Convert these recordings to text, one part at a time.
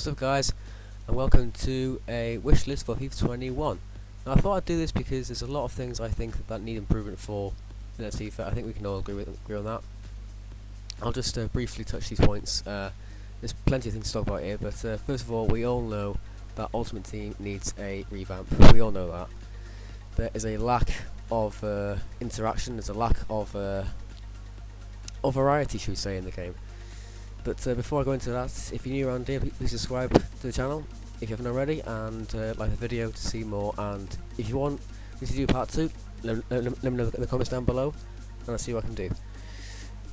What's up guys, and welcome to a wish list for FIFA 21. Now I thought I'd do this because there's a lot of things I think that need improvement for the next FIFA. I think we can all agree on that. I'll just briefly touch these points. There's plenty of things to talk about here, but first of all, we all know that Ultimate Team needs a revamp. We all know that. There is a lack of interaction, there's a lack of variety, should we say, in the game. But before I go into that, if you're new around here, please subscribe to the channel if you haven't already, and like the video to see more. And if you want me to do part 2, let me know in the comments down below, and I'll see what I can do.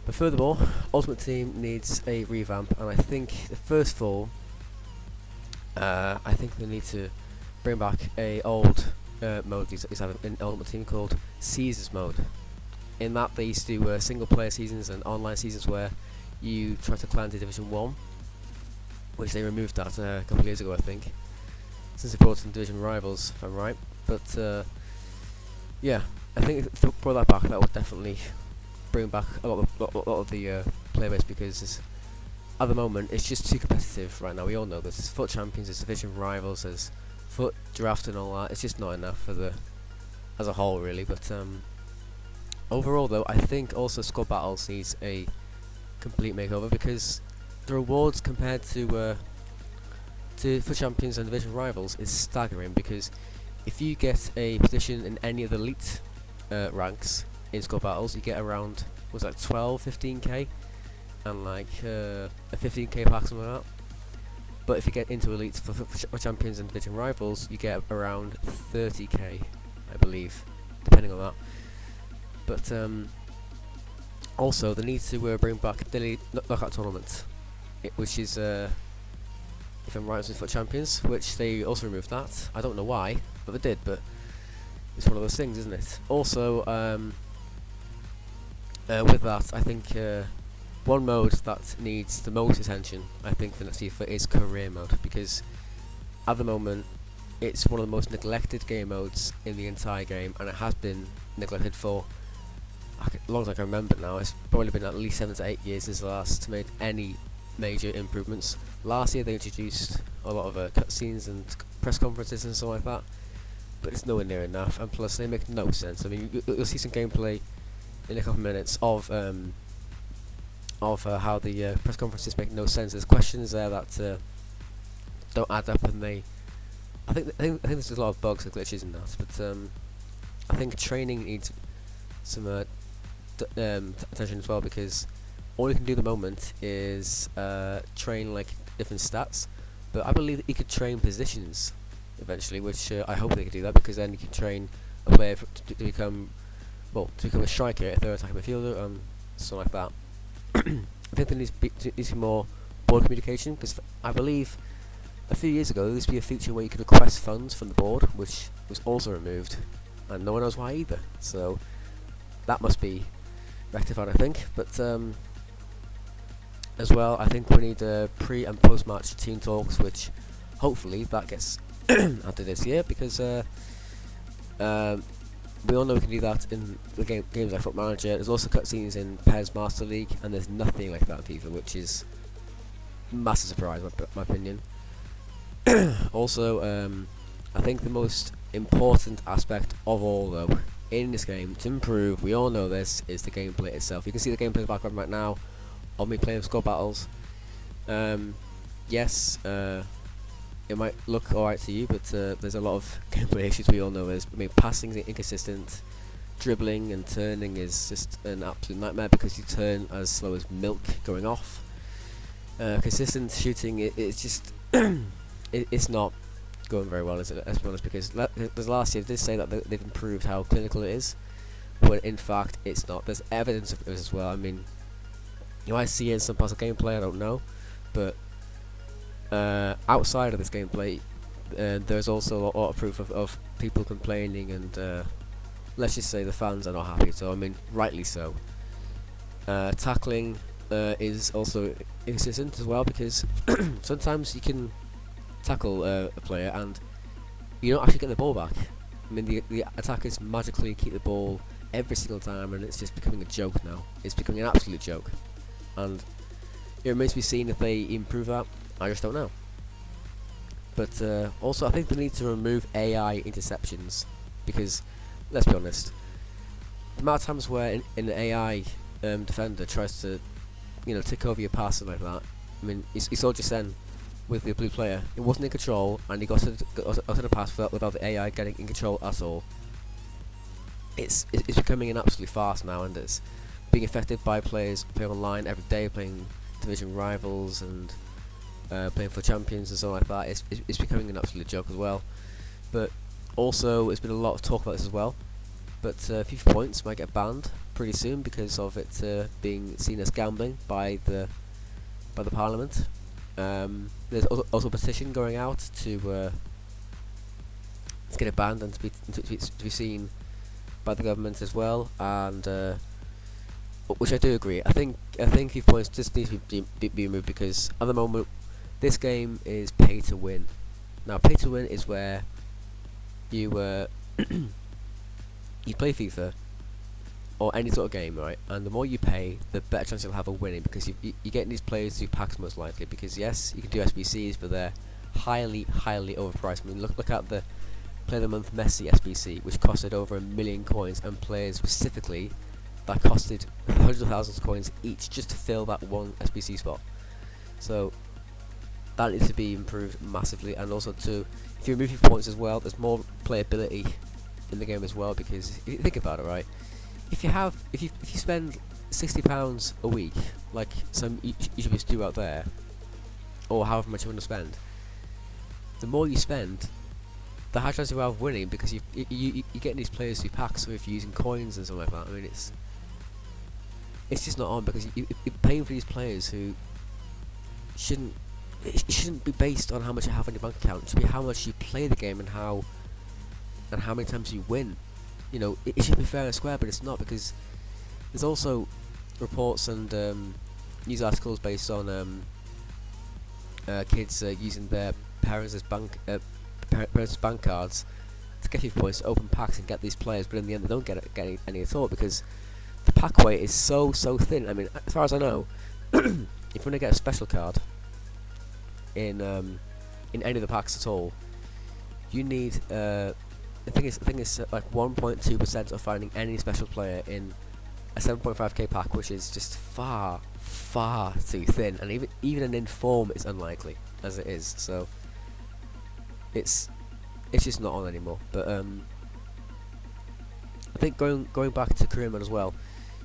But furthermore, Ultimate Team needs a revamp, and I think first of all, I think they need to bring back a old mode these have in Ultimate Team called Seasons mode. In that, they used to do single player seasons and online seasons where you try to climb to Division 1, which they removed that a couple of years ago, I think, since they brought in Division Rivals, if I'm right. But yeah, I think if they brought that back, that would definitely bring back a lot of the player base, because at the moment it's just too competitive right now. We all know this. There's FUT Champions, there's Division Rivals, there's FUT Draft and all that. It's just not enough for the as a whole, really. But overall, though, I think also Squad Battles needs a complete makeover, because the rewards compared to FUT Champions and Division Rivals is staggering. Because if you get a position in any of the elite ranks in Squad Battles, you get around, was like 12-15k, and like a 15k pack, something like that. But if you get into elites for Champions and Division Rivals, you get around 30k, I believe, depending on that. But also, they need to bring back daily knockout tournament, which is, if I'm right, for Champions, which they also removed that. I don't know why, but they did. But it's one of those things, isn't it? Also, with that, I think one mode that needs the most attention, I think, for next FIFA is career mode, because at the moment it's one of the most neglected game modes in the entire game, and it has been neglected for as long as I can remember now. It's probably been at least 7 to 8 years since the last made any major improvements. Last year they introduced a lot of cutscenes and press conferences and stuff like that, but it's nowhere near enough, and plus they make no sense. I mean, you'll see some gameplay in a couple of minutes of how the press conferences make no sense. There's questions there that don't add up, and I think there's a lot of bugs and glitches in that. But I think training needs some attention as well, because all you can do at the moment is train like different stats, but I believe that you could train positions eventually, which I hope they could do that, because then you can train a player to become a striker, a third attacking midfielder, something like that. I think there needs to be more board communication, because I believe a few years ago there used to be a feature where you could request funds from the board, which was also removed, and no one knows why either. So that must be rectified, I think. But as well, I think we need pre and post match team talks, which hopefully that gets added this year, because we all know we can do that in the games like FUT Manager. There's also cutscenes in PES Master League, and there's nothing like that in FIFA, which is a massive surprise, in my opinion. Also, I think the most important aspect of all, though, in this game to improve, we all know this, is the gameplay itself. You can see the gameplay in the background right now of me playing Squad Battles. Yes, it might look alright to you, but there's a lot of gameplay issues. We all know there's. I mean, passing is inconsistent, dribbling and turning is just an absolute nightmare, because you turn as slow as milk going off. Consistent shooting, it's just it's not going very well, is it? Let's be honest, because last year they did say that they've improved how clinical it is, when in fact it's not. There's evidence of it as well. I mean, you might see it in some parts of gameplay, I don't know, but outside of this gameplay, there's also a lot of proof of people complaining, and let's just say the fans are not happy. So I mean, rightly so. Tackling is also inconsistent as well, because sometimes you can tackle a player and you don't actually get the ball back. I mean, the attackers magically keep the ball every single time, and it's just becoming a joke now. It's becoming an absolute joke, and it remains to be seen if they improve that. I just don't know. But also, I think they need to remove AI interceptions, because let's be honest, the amount of times where an AI defender tries to, take over your pass and like that. I mean, you saw just then with the blue player, it wasn't in control, and he got to the pass without the AI getting in control at all. It's becoming an absolute farce now, and it's being affected by players playing online every day, playing division rivals and playing for champions and so like that. It's becoming an absolute joke as well. But also, there's been a lot of talk about this as well. But FIFA points might get banned pretty soon because of it being seen as gambling by the Parliament. There's also a petition going out to get it banned and to be seen by the government as well, and which I do agree. I think FIFA points just need to be removed, because at the moment this game is pay to win. Now, pay to win is where you you play FIFA or any sort of game, right? And the more you pay, the better chance you'll have of winning, because you get these players through packs most likely. Because yes, you can do SBCs, but they're highly overpriced. I mean, look at the Player of the Month Messi SBC, which costed over 1 million coins, and players specifically that costed hundreds of thousands of coins each just to fill that one SBC spot. So that needs to be improved massively, and also if you remove your points as well, there's more playability in the game as well. Because if you think about it, right, if you spend £60 a week, like some YouTubers do out there, or however much you want to spend, the more you spend, the higher chance you have of winning, because you get these players through packs, so if you're using coins and something like that, I mean, it's just not on, because you're paying for these players who it shouldn't be based on how much you have on your bank account. It should be how much you play the game and how many times you win. It should be fair and square, but it's not, because there's also reports and news articles based on kids using their parents' bank cards to get FIFA points, to open packs and get these players, but in the end they don't get any at all, because the pack weight is so thin. I mean, as far as I know, if you want to get a special card in any of the packs at all, you need I think it's like 1.2% of finding any special player in a 7.5k pack, which is just far too thin, and even an inform is unlikely as it is. So it's just not on anymore. But I think going back to career mode as well,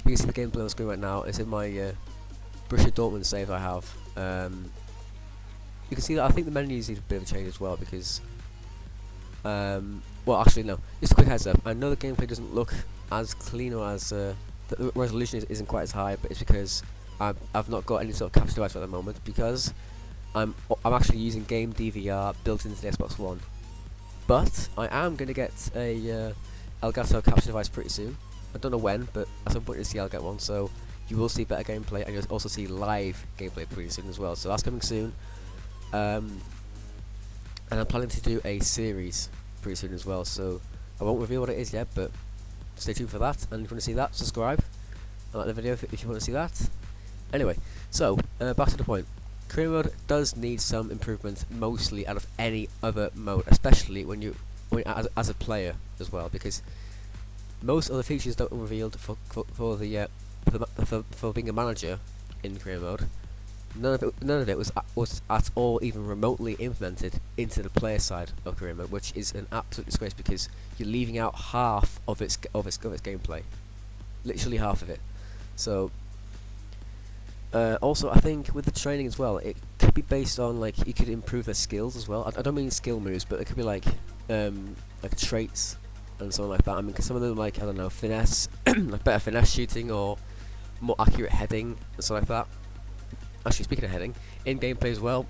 you can see the gameplay on the screen right now. It's in my Borussia Dortmund save I have. You can see that I think the menus need a bit of a change as well, because well, actually no, just a quick heads up, I know the gameplay doesn't look as clean, or as the resolution isn't quite as high, but it's because I've not got any sort of capture device at the moment, because I'm actually using game DVR built into the Xbox One. But I am going to get a Elgato capture device pretty soon. I don't know when, but at some point you'll see I'll get one, so you will see better gameplay, and you'll also see live gameplay pretty soon as well. So that's coming soon. And I'm planning to do a series pretty soon as well, so I won't reveal what it is yet, but stay tuned for that. And if you want to see that, subscribe and like the video if you want to see that. Anyway, so back to the point. Career mode does need some improvement, mostly out of any other mode, especially when as a player as well, because most of the features that were revealed for being a manager in career mode, none of it was at all even remotely implemented into the player side of career mode, which is an absolute disgrace, because you're leaving out half of its gameplay, literally half of it. So also, I think with the training as well, it could be based on, like, you could improve their skills as well. I don't mean skill moves, but it could be like traits and something like that. I mean, 'cause some of them, like, I don't know, finesse, like better finesse shooting, or more accurate heading and stuff like that. Actually, speaking of heading, in gameplay as well,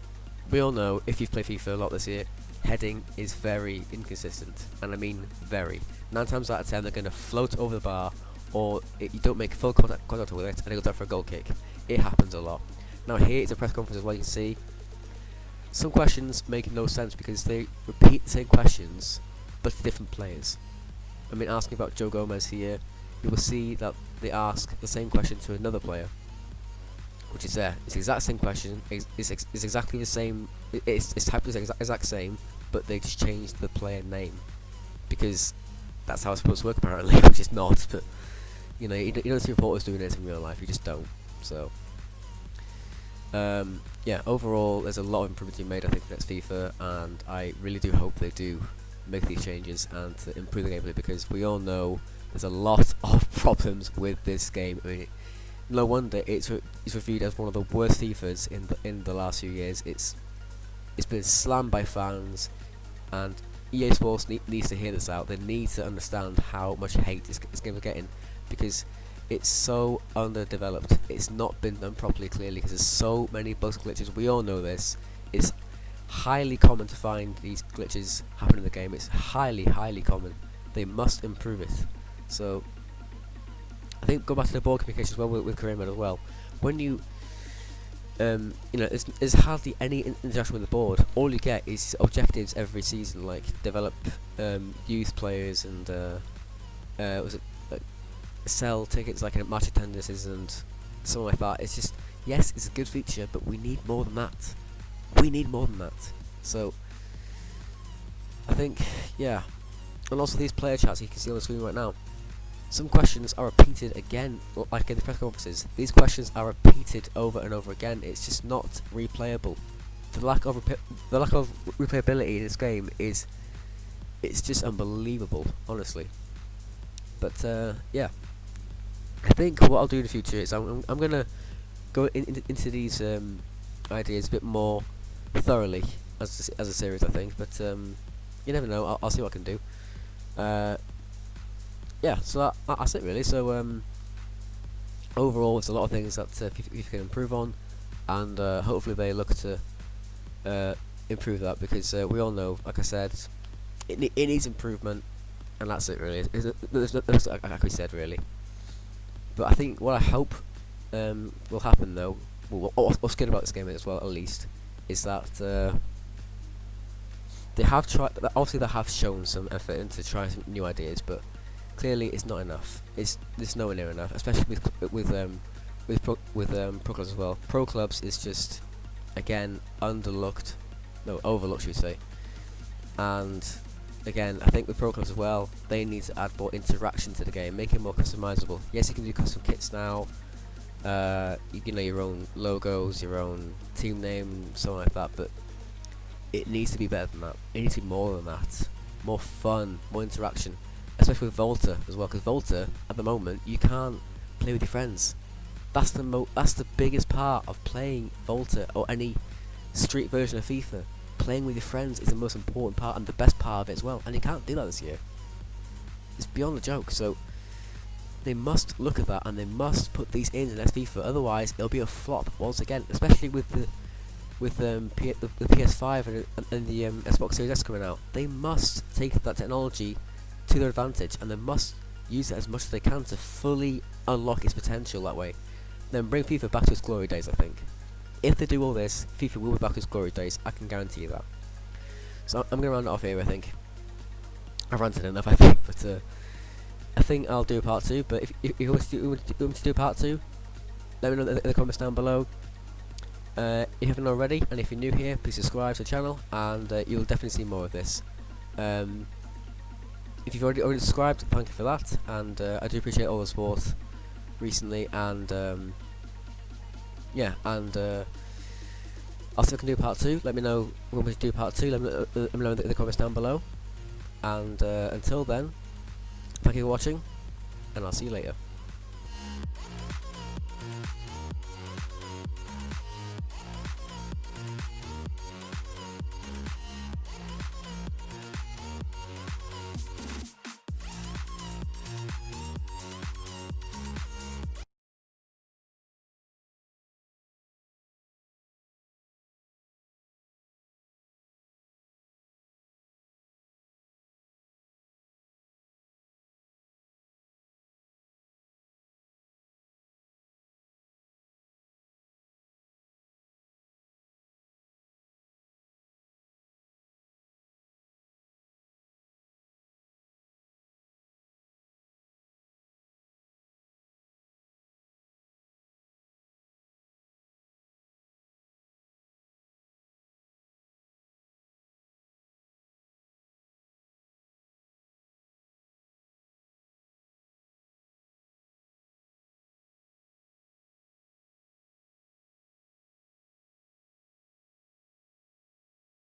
we all know, if you've played FIFA a lot this year, heading is very inconsistent, and I mean very. 9 times out of 10 they're going to float over the bar, or you don't make full contact with it, and it goes down for a goal kick. It happens a lot. Now here it's a press conference as well. You can see some questions make no sense, because they repeat the same questions but to different players. I mean, asking about Joe Gomez here, you will see that they ask the same question to another player, which is there. It's the exact same question. It's exactly the same. It's typed the exact same, but they just changed the player name because that's how it's supposed to work apparently, which is not. But you know, you don't see reporters doing this in real life. You just don't. So yeah, overall, there's a lot of improvements being made, I think, for next FIFA, and I really do hope they do make these changes and to improve the gameplay, because we all know there's a lot of problems with this game. I mean, no wonder it's reviewed as one of the worst FIFAs in the last few years. It's been slammed by fans, and EA Sports needs to hear this out. They need to understand how much hate this game is getting, because it's so underdeveloped. It's not been done properly, clearly, because there's so many bugs and glitches. We all know this. It's highly common to find these glitches happen in the game. It's highly common. They must improve it. So I think go back to the board communication as well with career mode as well. When you you know, there's hardly any interaction with the board. All you get is objectives every season, like develop youth players and was it sell tickets like in match attendances and something like that. It's just, yes, it's a good feature, but we need more than that. We need more than that. So I think, yeah. And also these player chats you can see on the screen right now. Some questions are repeated again, like in the press conferences. These questions are repeated over and over again. It's just not replayable. The lack of replayability in this game it's just unbelievable, honestly. But yeah, I think what I'll do in the future is I'm gonna go into these ideas a bit more thoroughly as a series, I think. But you never know. I'll see what I can do. Yeah, so that's it really. So overall, it's a lot of things that FIFA can improve on, and hopefully they look to improve that, because we all know, like I said, it needs improvement, and that's it really. There's like we said, really. But I think what I hope will happen though, what's good about this game as well, at least, is that they have tried. Obviously, they have shown some effort into trying some new ideas, but clearly it's not enough. It's nowhere near enough, especially with pro clubs as well. Pro clubs is just, again, overlooked, should we say? And again, I think with pro clubs as well, they need to add more interaction to the game, make it more customizable. Yes, you can do custom kits now. You can know your own logos, your own team name, something like that. But it needs to be better than that. It needs to be more than that. More fun, more interaction. Especially with Volta as well, because Volta at the moment you can't play with your friends. That's the biggest part of playing Volta or any street version of FIFA. Playing with your friends is the most important part and the best part of it as well, and you can't do that this year. It's beyond a joke. So they must look at that, and they must put these in next FIFA. Otherwise, it'll be a flop once again. Especially with the PS5 and the Xbox Series S coming out. They must take that technology to their advantage, and they must use it as much as they can to fully unlock its potential that way. Then bring FIFA back to its glory days, I think. If they do all this, FIFA will be back to its glory days, I can guarantee you that. So I'm going to round it off here, I think. I've ranted enough, I think, but I think I'll do a part 2, but if you want me to do a part 2, let me know in the comments down below. If you haven't already, and if you're new here, please subscribe to the channel, and you'll definitely see more of this. If you've already subscribed, thank you for that, and I do appreciate all the support recently, and yeah, and I'll see if I can do part 2. Let me know when we do part 2. Let me know in the comments down below, and until then, thank you for watching, and I'll see you later.